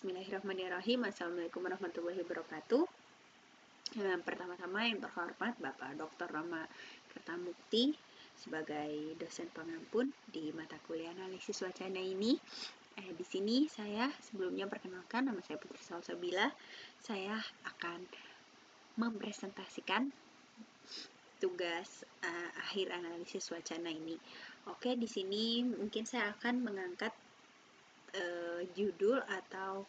Bismillahirrahmanirrahim. Assalamualaikum warahmatullahi wabarakatuh. Pertama-tama yang terhormat Bapak Dr. Rama Kertamukti sebagai dosen pengampun di mata kuliah analisis wacana ini. Di sini saya sebelumnya perkenalkan, nama saya Putri Salsabila. Saya akan mempresentasikan tugas akhir analisis wacana ini. Oke, di sini mungkin saya akan mengangkat judul atau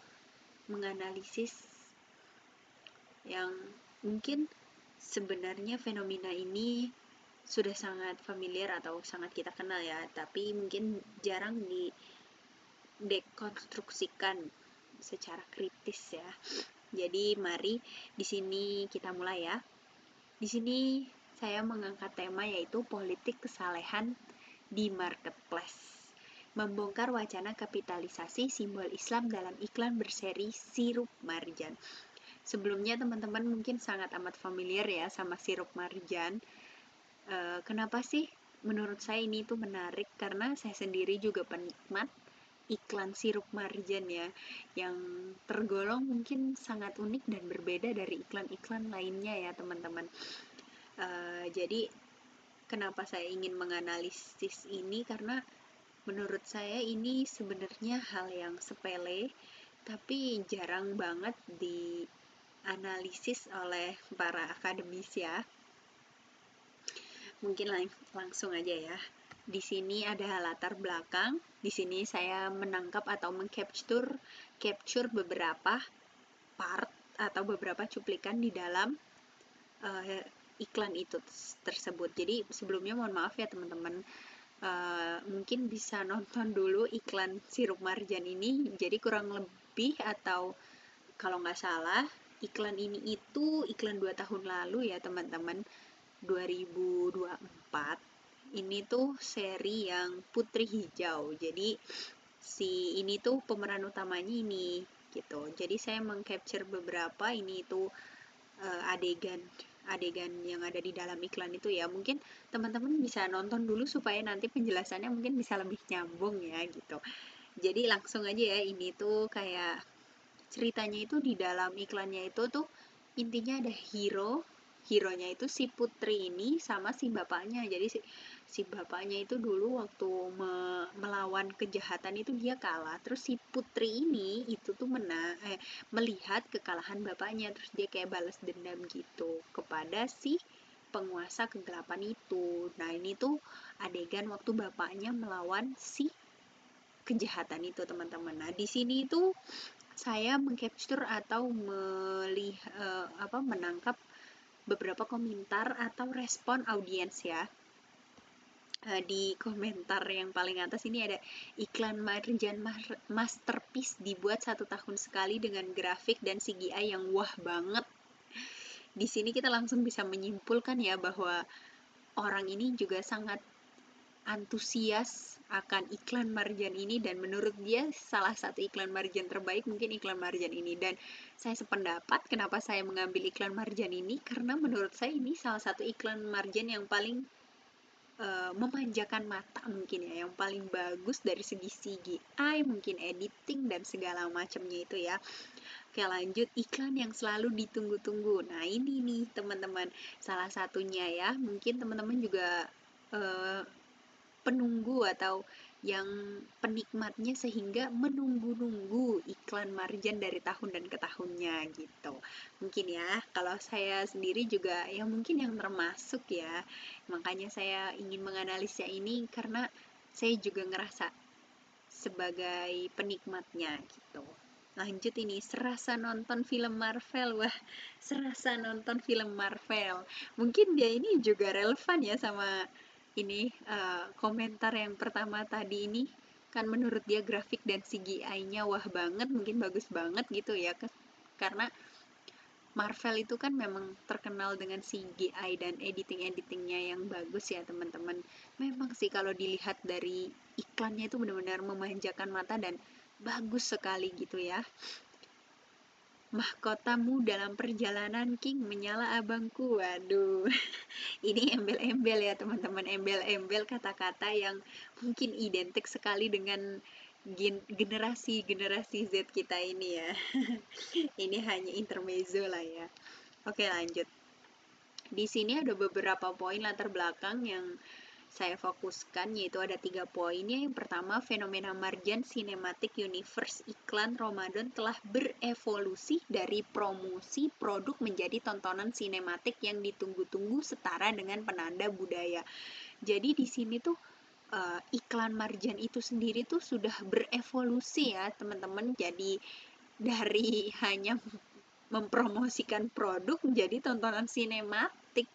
menganalisis yang mungkin sebenarnya fenomena ini sudah sangat familiar atau sangat kita kenal ya, tapi mungkin jarang didekonstruksikan secara kritis ya. Jadi mari di sini kita mulai ya. Di sini saya mengangkat tema yaitu politik kesalehan di marketplace. Membongkar wacana kapitalisasi simbol Islam dalam iklan berseri sirup marjan. Sebelumnya teman-teman mungkin sangat amat familiar ya sama sirup marjan. Kenapa sih? Menurut saya ini tuh menarik karena saya sendiri juga penikmat iklan sirup marjan ya, yang tergolong mungkin sangat unik dan berbeda dari iklan-iklan lainnya ya teman-teman. Jadi kenapa saya ingin menganalisis ini, karena menurut saya ini sebenarnya hal yang sepele, tapi jarang banget dianalisis oleh para akademisi ya. Mungkin langsung aja ya. Di sini ada latar belakang. Di sini saya menangkap atau capture beberapa part atau beberapa cuplikan di dalam iklan itu tersebut. Jadi sebelumnya mohon maaf ya teman-teman. Mungkin bisa nonton dulu iklan sirup marjan ini. Jadi kurang lebih, atau kalau nggak salah iklan ini itu iklan 2 tahun lalu ya teman-teman, 2024. Ini tuh seri yang Putri Hijau. Jadi si ini tuh pemeran utamanya ini gitu. Jadi saya mengcapture beberapa ini tuh adegan yang ada di dalam iklan itu ya. Mungkin teman-teman bisa nonton dulu supaya nanti penjelasannya mungkin bisa lebih nyambung ya gitu. Jadi langsung aja ya, ini tuh kayak ceritanya itu di dalam iklannya itu tuh intinya ada hero-nya itu si Putri ini sama si bapaknya. Jadi si bapaknya itu dulu waktu melawan kejahatan itu dia kalah, terus si Putri ini itu tuh melihat kekalahan bapaknya, terus dia kayak balas dendam gitu kepada si penguasa kegelapan itu. Nah ini tuh adegan waktu bapaknya melawan si kejahatan itu teman-teman. Nah di sini tuh saya mengcapture atau menangkap beberapa komentar atau respon audiens ya. Di komentar yang paling atas ini ada iklan marjan masterpiece dibuat 1 tahun sekali dengan grafik dan CGI yang wah banget. Di sini kita langsung bisa menyimpulkan ya bahwa orang ini juga sangat antusias akan iklan marjan ini, dan menurut dia salah satu iklan marjan terbaik mungkin iklan marjan ini. Dan saya sependapat kenapa saya mengambil iklan marjan ini, karena menurut saya ini salah satu iklan marjan yang paling memanjakan mata mungkin ya, yang paling bagus dari segi CGI, mungkin editing dan segala macamnya itu ya. Oke, lanjut, iklan yang selalu ditunggu-tunggu. Nah ini nih teman-teman, salah satunya ya, mungkin teman-teman juga penunggu atau yang penikmatnya sehingga menunggu-nunggu iklan marjan dari tahun dan ke tahunnya gitu. Mungkin ya, kalau saya sendiri juga ya mungkin yang termasuk ya. Makanya saya ingin menganalisa ini karena saya juga ngerasa sebagai penikmatnya gitu. Lanjut, ini serasa nonton film Marvel. Wah, serasa nonton film Marvel. Mungkin dia ini juga relevan ya sama ini komentar yang pertama tadi ini, kan menurut dia grafik dan CGI-nya wah banget, mungkin bagus banget gitu ya, karena Marvel itu kan memang terkenal dengan CGI dan editing-editingnya yang bagus ya teman-teman. Memang sih kalau dilihat dari iklannya itu benar-benar memanjakan mata dan bagus sekali gitu ya. Mahkotamu dalam perjalanan King menyala abangku. Waduh, ini embel-embel ya teman-teman, embel-embel kata-kata yang mungkin identik sekali dengan generasi Z kita ini ya. Ini hanya intermezzo lah ya. Oke, lanjut. Di sini ada beberapa poin latar belakang yang saya fokuskan, yaitu ada 3 poinnya. Yang pertama, fenomena Marjan Cinematic Universe iklan Ramadan telah berevolusi dari promosi produk menjadi tontonan sinematik yang ditunggu-tunggu setara dengan penanda budaya. Jadi di sini tuh iklan Marjan itu sendiri tuh sudah berevolusi ya teman-teman. Jadi dari hanya mempromosikan produk menjadi tontonan sinematik.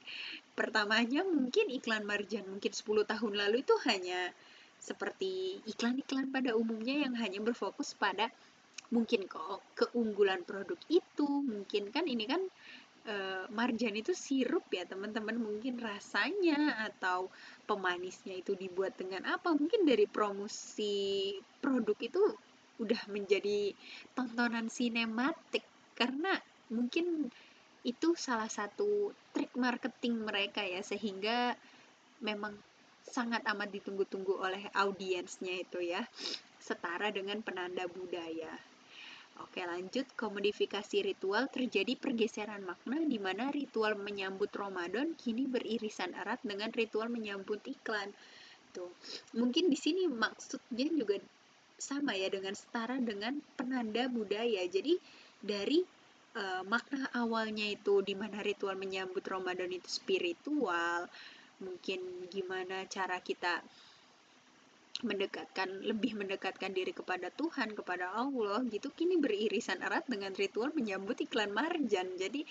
Pertamanya mungkin iklan Marjan mungkin 10 tahun lalu itu hanya seperti iklan-iklan pada umumnya yang hanya berfokus pada mungkin kok keunggulan produk itu. Mungkin kan ini kan marjan itu sirup ya teman-teman, mungkin rasanya atau pemanisnya itu dibuat dengan apa, mungkin dari promosi produk itu udah menjadi tontonan sinematik karena mungkin itu salah satu trik marketing mereka ya, sehingga memang sangat amat ditunggu-tunggu oleh audiensnya itu ya, setara dengan penanda budaya. Oke, lanjut. Komodifikasi ritual. Terjadi pergeseran makna di mana ritual menyambut Ramadan kini beririsan erat dengan ritual menyambut iklan. Tuh. Mungkin di sini maksudnya juga sama ya, dengan setara dengan penanda budaya. Jadi dari makna awalnya itu di mana ritual menyambut Ramadan itu spiritual, mungkin gimana cara kita lebih mendekatkan diri kepada Tuhan, kepada Allah gitu, kini beririsan erat dengan ritual menyambut iklan Marjan. Jadi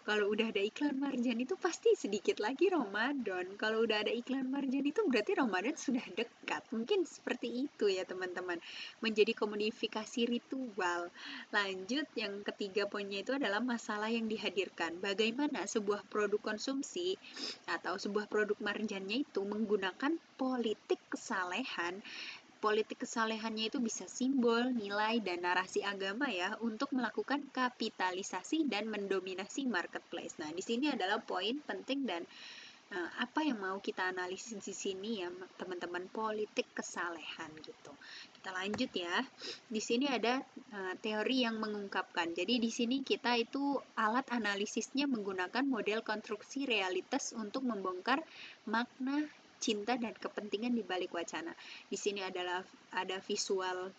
kalau udah ada iklan Marjan itu pasti sedikit lagi Ramadan. Kalau udah ada iklan Marjan itu berarti Ramadan sudah dekat. Mungkin seperti itu ya teman-teman. Menjadi komodifikasi ritual. Lanjut, yang ketiga poinnya itu adalah masalah yang dihadirkan. Bagaimana sebuah produk konsumsi atau sebuah produk marjannya itu menggunakan politik kesalehan. Politik kesalehannya itu bisa simbol, nilai, dan narasi agama ya untuk melakukan kapitalisasi dan mendominasi marketplace. Nah, di sini adalah poin penting dan apa yang mau kita analisis di sini ya teman-teman, politik kesalehan gitu. Kita lanjut ya. Di sini ada teori yang mengungkapkan. Jadi di sini kita itu alat analisisnya menggunakan model konstruksi realitas untuk membongkar makna cinta dan kepentingan di balik wacana. Di sini ada visual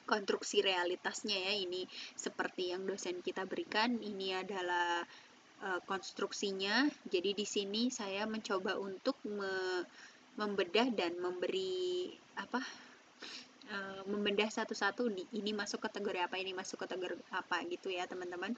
konstruksi realitasnya ya, ini seperti yang dosen kita berikan. Ini adalah konstruksinya. Jadi di sini saya mencoba untuk membedah dan memberi membedah satu-satu, ini masuk kategori apa, ini masuk kategori apa gitu ya teman-teman.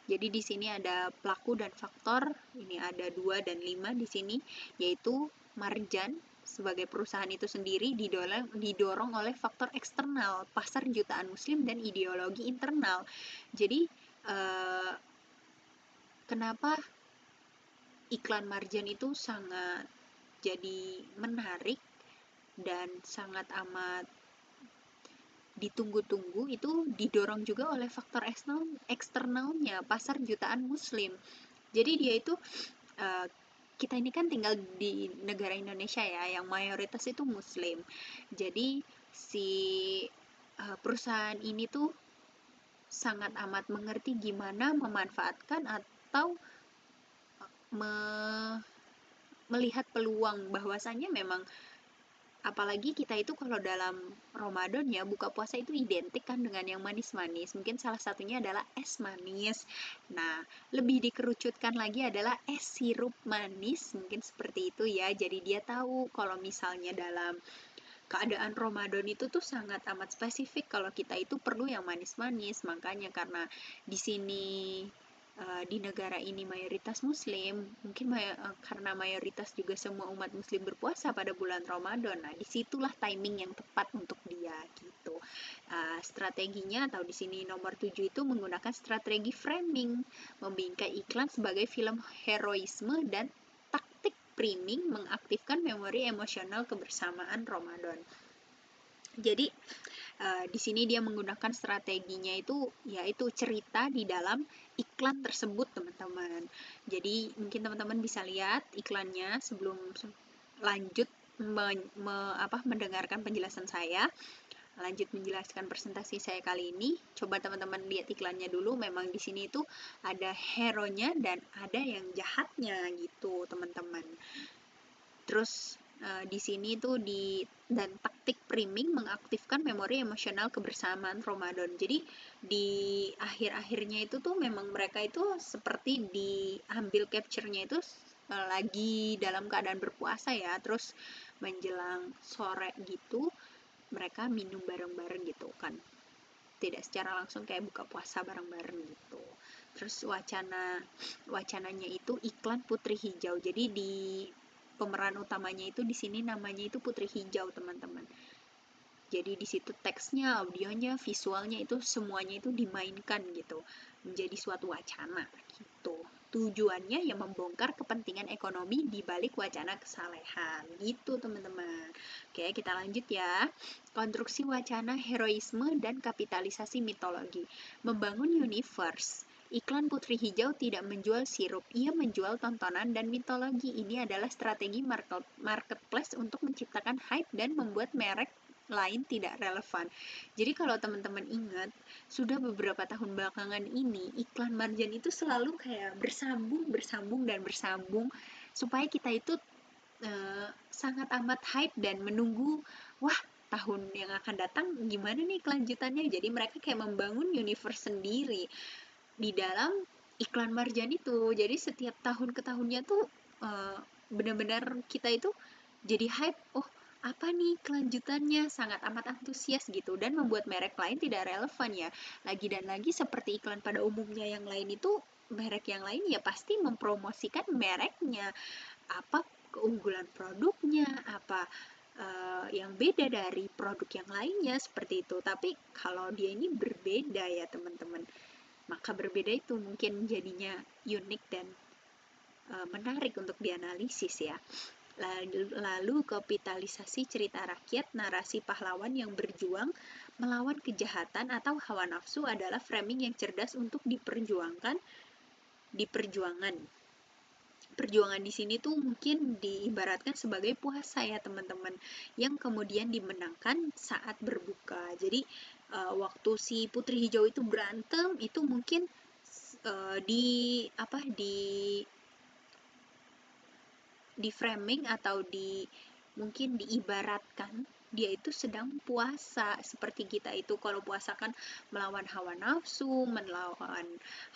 Jadi di sini ada pelaku dan faktor, ini ada 2 dan 5 di sini, yaitu Marjan sebagai perusahaan itu sendiri didorong oleh faktor eksternal, pasar jutaan muslim dan ideologi internal. Jadi kenapa iklan Marjan itu sangat jadi menarik dan sangat amat ditunggu-tunggu, itu didorong juga oleh faktor eksternalnya, pasar jutaan muslim. Jadi dia itu kita ini kan tinggal di negara Indonesia ya, yang mayoritas itu muslim. Jadi si perusahaan ini tuh sangat amat mengerti gimana memanfaatkan atau melihat peluang, bahwasannya memang apalagi kita itu kalau dalam Ramadan ya, buka puasa itu identik kan dengan yang manis-manis. Mungkin salah satunya adalah es manis. Nah, lebih dikerucutkan lagi adalah es sirup manis, mungkin seperti itu ya. Jadi dia tahu kalau misalnya dalam keadaan Ramadan itu tuh sangat amat spesifik kalau kita itu perlu yang manis-manis. Makanya karena di sini di negara ini mayoritas muslim, mungkin karena mayoritas juga semua umat muslim berpuasa pada bulan Ramadan. Nah, disitulah timing yang tepat untuk dia gitu. Strateginya atau di sini nomor 7 itu menggunakan strategi framing, membingkai iklan sebagai film heroisme dan taktik priming, mengaktifkan memori emosional kebersamaan Ramadan. Jadi di sini dia menggunakan strateginya itu yaitu cerita di dalam iklan tersebut teman-teman. Jadi mungkin teman-teman bisa lihat iklannya sebelum lanjut mendengarkan penjelasan saya. Lanjut menjelaskan presentasi saya kali ini. Coba teman-teman lihat iklannya dulu. Memang di sini itu ada hero-nya dan ada yang jahatnya gitu, teman-teman. Terus di sini tuh dan taktik priming mengaktifkan memori emosional kebersamaan Ramadan. Jadi di akhir-akhirnya itu tuh memang mereka itu seperti diambil capture-nya itu lagi dalam keadaan berpuasa ya. Terus menjelang sore gitu mereka minum bareng-bareng gitu kan, tidak secara langsung kayak buka puasa bareng-bareng gitu. Terus wacananya itu iklan Putri Hijau. Jadi di pemeran utamanya itu di sini namanya itu Putri Hijau, teman-teman. Jadi di situ teksnya, audionya, visualnya itu semuanya itu dimainkan gitu, menjadi suatu wacana gitu. Tujuannya yang membongkar kepentingan ekonomi di balik wacana kesalehan gitu, teman-teman. Oke, kita lanjut ya. Konstruksi wacana heroisme dan kapitalisasi mitologi. Membangun universe. Iklan Putri Hijau tidak menjual sirup, ia menjual tontonan dan mitologi. Ini adalah strategi marketplace untuk menciptakan hype dan membuat merek lain tidak relevan. Jadi kalau teman-teman ingat, sudah beberapa tahun belakangan ini iklan marjan itu selalu kayak bersambung dan bersambung supaya kita itu sangat amat hype dan menunggu, wah, tahun yang akan datang gimana nih kelanjutannya. Jadi mereka kayak membangun universe sendiri di dalam iklan marjan itu. Jadi setiap tahun ke tahunnya tuh benar-benar kita itu jadi hype, oh apa nih kelanjutannya, sangat amat antusias gitu, dan membuat merek lain tidak relevan ya. Lagi dan lagi seperti iklan pada umumnya yang lain itu, merek yang lain ya pasti mempromosikan mereknya, apa keunggulan produknya, apa yang beda dari produk yang lainnya seperti itu. Tapi kalau dia ini berbeda ya teman-teman, maka berbeda itu mungkin jadinya unik dan menarik untuk dianalisis ya. Lalu kapitalisasi cerita rakyat, narasi pahlawan yang berjuang melawan kejahatan atau hawa nafsu adalah framing yang cerdas untuk diperjuangkan di perjuangan. Perjuangan di sini tuh mungkin diibaratkan sebagai puasa ya teman-teman, yang kemudian dimenangkan saat berbuka. Jadi waktu si Putri Hijau itu berantem itu mungkin di apa di framing atau mungkin diibaratkan dia itu sedang puasa. Seperti kita itu kalau puasa kan melawan hawa nafsu, melawan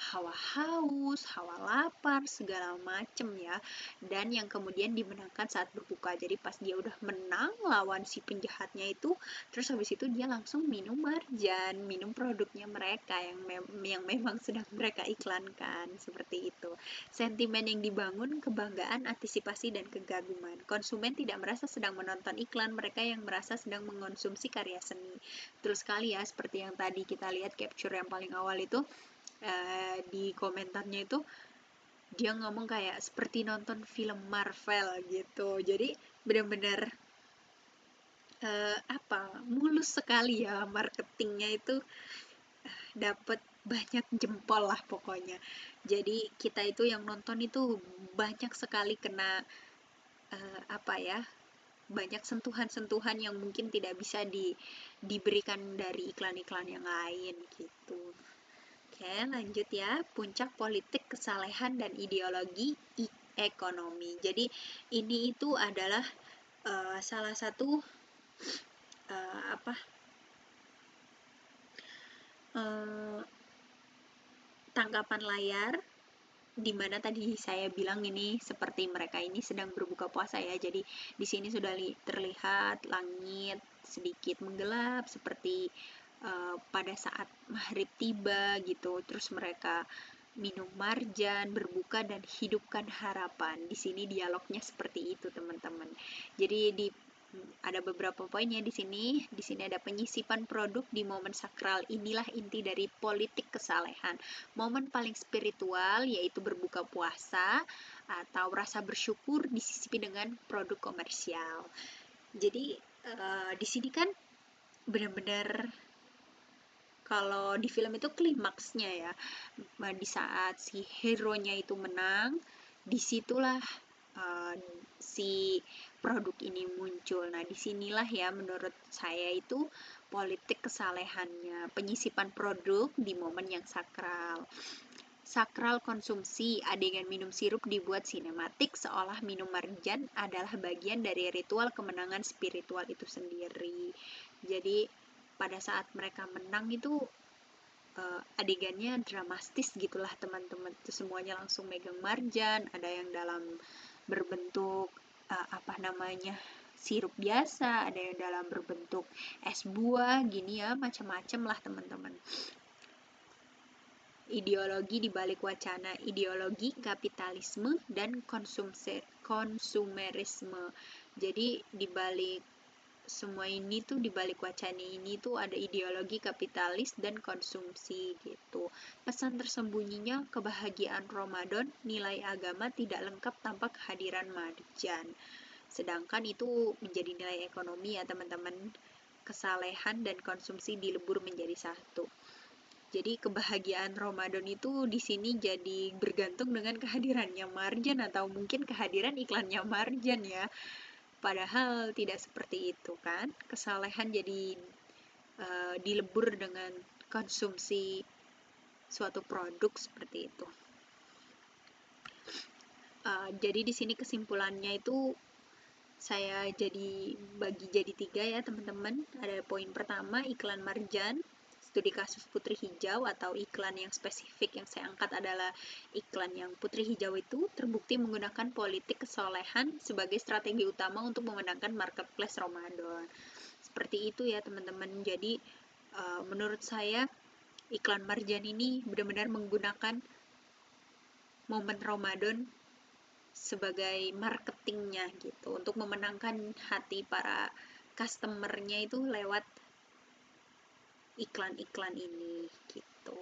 hawa haus, hawa lapar, segala macem ya. Dan yang kemudian dimenangkan saat berbuka. Jadi pas dia udah menang lawan si penjahatnya itu, terus habis itu dia langsung minum marjan, minum produknya mereka yang memang sedang mereka iklankan, seperti itu. Sentimen yang dibangun, kebanggaan, antisipasi, dan kegaguman. Konsumen tidak merasa sedang menonton iklan, mereka yang merasa sedang mengonsumsi karya seni. Terus sekali ya, seperti yang tadi kita lihat capture yang paling awal itu, di komentarnya itu, dia ngomong kayak seperti nonton film Marvel gitu. Jadi benar-benar mulus sekali ya marketingnya itu, dapat banyak jempol lah pokoknya. Jadi kita itu yang nonton itu banyak sekali kena banyak sentuhan-sentuhan yang mungkin tidak bisa diberikan dari iklan-iklan yang lain gitu. Oke, lanjut ya. Puncak politik kesalehan dan ideologi ekonomi. Jadi ini itu adalah salah satu uh, tangkapan layar di mana tadi saya bilang ini seperti mereka ini sedang berbuka puasa ya. Jadi di sini sudah terlihat langit sedikit menggelap seperti pada saat maghrib tiba gitu. Terus mereka minum marjan, berbuka dan hidupkan harapan. Di sini dialognya seperti itu, teman-teman. Jadi ada beberapa poinnya di sini. Di sini ada penyisipan produk di momen sakral. Inilah inti dari politik kesalehan. Momen paling spiritual yaitu berbuka puasa atau rasa bersyukur disisipi dengan produk komersial. Jadi di sini kan benar-benar kalau di film itu klimaksnya ya, di saat si hero-nya itu menang, disitulah si produk ini muncul. Nah, disinilah ya menurut saya itu politik kesalehannya, penyisipan produk di momen yang sakral. Sakral konsumsi, adegan minum sirup dibuat sinematik seolah minum marjan adalah bagian dari ritual kemenangan spiritual itu sendiri. Jadi pada saat mereka menang itu adegannya dramatis gitulah teman-teman. Itu semuanya langsung megang marjan, ada yang dalam berbentuk apa namanya sirup biasa, ada yang dalam berbentuk es buah gini ya, macam-macam lah teman-teman. Ideologi di balik wacana, ideologi kapitalisme dan konsumerisme. Jadi di balik semua ini tuh, di balik wacana ini tuh ada ideologi kapitalis dan konsumsi gitu. Pesan tersembunyinya kebahagiaan Ramadan, nilai agama tidak lengkap tanpa kehadiran marjan. Sedangkan itu menjadi nilai ekonomi ya teman-teman. Kesalehan dan konsumsi dilebur menjadi satu. Jadi kebahagiaan Ramadan itu di sini jadi bergantung dengan kehadirannya marjan atau mungkin kehadiran iklannya marjan ya. Padahal tidak seperti itu kan. Kesalehan jadi dilebur dengan konsumsi suatu produk seperti itu. Jadi di sini kesimpulannya itu saya bagi jadi 3 ya teman-teman. Ada poin pertama, iklan marjan, studi kasus putri hijau atau iklan yang spesifik yang saya angkat adalah iklan yang putri hijau itu terbukti menggunakan politik kesolehan sebagai strategi utama untuk memenangkan marketplace Ramadan. Seperti itu ya teman-teman. Jadi menurut saya iklan marjan ini benar-benar menggunakan momen Ramadan sebagai marketingnya gitu untuk memenangkan hati para customernya itu lewat iklan-iklan ini gitu.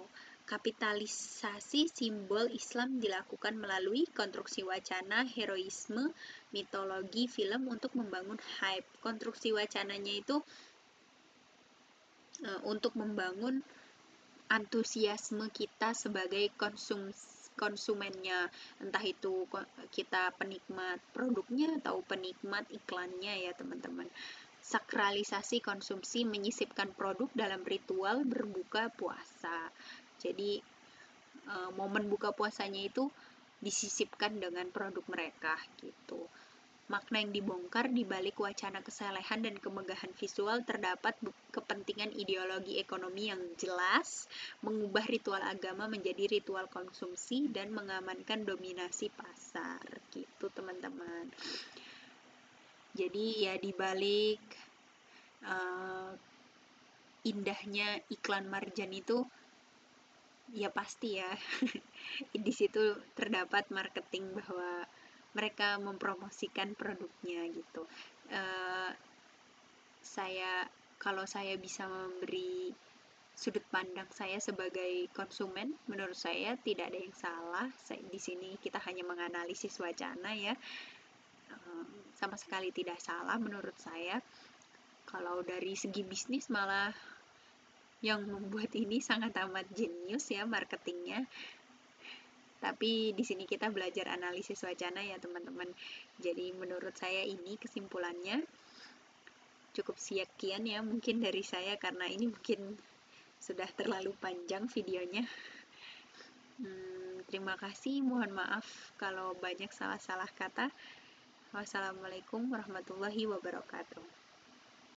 Kapitalisasi simbol Islam dilakukan melalui konstruksi wacana, heroisme, mitologi film untuk membangun hype. Konstruksi wacananya itu untuk membangun antusiasme kita sebagai konsumennya, entah itu kita penikmat produknya atau penikmat iklannya ya teman-teman. Sakralisasi konsumsi menyisipkan produk dalam ritual berbuka puasa. Jadi momen buka puasanya itu disisipkan dengan produk mereka gitu. Makna yang dibongkar di balik wacana kesalehan dan kemegahan visual terdapat kepentingan ideologi ekonomi yang jelas, mengubah ritual agama menjadi ritual konsumsi dan mengamankan dominasi pasar gitu teman-teman. Jadi ya di balik indahnya iklan marjan itu ya pasti ya di situ terdapat marketing bahwa mereka mempromosikan produknya gitu. Kalau saya bisa memberi sudut pandang saya sebagai konsumen, menurut saya tidak ada yang salah. Di sini kita hanya menganalisis wacana ya, sama sekali tidak salah menurut saya. Kalau dari segi bisnis malah yang membuat ini sangat amat jenius ya marketingnya. Tapi di sini kita belajar analisis wacana ya teman-teman. Jadi menurut saya ini kesimpulannya. Cukup sekian ya mungkin dari saya karena ini mungkin sudah terlalu panjang videonya. Terima kasih, mohon maaf kalau banyak salah-salah kata. Wassalamualaikum warahmatullahi wabarakatuh.